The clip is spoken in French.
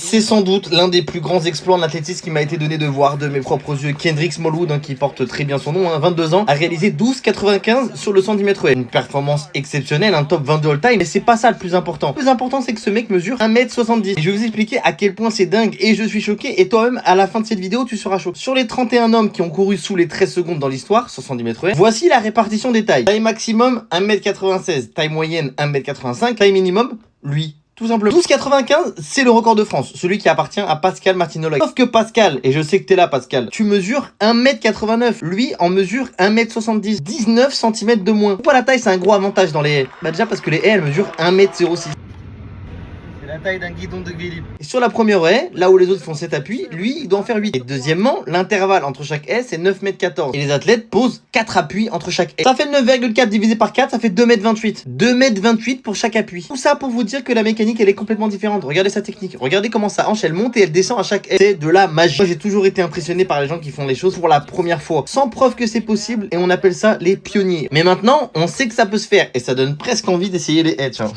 C'est sans doute l'un des plus grands exploits en athlétisme qui m'a été donné de voir de mes propres yeux. Kendrick Smallwood, qui porte très bien son nom, 22 ans, a réalisé 12,95 sur le 110 mètres. Une performance exceptionnelle, un top 22 all-time, mais c'est pas ça le plus important. Le plus important, c'est que ce mec mesure 1m70. Et je vais vous expliquer à quel point c'est dingue et je suis choqué. Et toi-même, à la fin de cette vidéo, tu seras choqué. Sur les 31 hommes qui ont couru sous les 13 secondes dans l'histoire, sur 110 mètres, voici la répartition des tailles. Taille maximum, 1m96. Taille moyenne, 1m85. Taille minimum, lui. Tout simplement. 12,95, c'est le record de France, celui qui appartient à Pascal Martinologue. Sauf que Pascal, et je sais que t'es là Pascal, tu mesures 1m89, lui en mesure 1m70, 19 cm de moins. Pourquoi la taille c'est un gros avantage dans les haies? Bah déjà parce que les haies elles mesurent 1m06. C'est la taille d'un guidon de Vélib. Et sur la première haie, là où les autres font 7 appuis, lui il doit en faire 8. Et deuxièmement, l'intervalle entre chaque haie c'est 9m14. Et les athlètes posent 4 appuis entre chaque haie. Ça fait 9,4 divisé par 4, ça fait 2m28. 2m28 pour chaque appui. Tout ça pour vous dire que la mécanique elle est complètement différente. Regardez sa technique. Regardez comment ça hanche, elle monte et elle descend à chaque haie. C'est de la magie. Moi j'ai toujours été impressionné par les gens qui font les choses pour la première fois. Sans preuve que c'est possible et on appelle ça les pionniers. Mais maintenant, on sait que ça peut se faire et ça donne presque envie d'essayer les haies, tiens.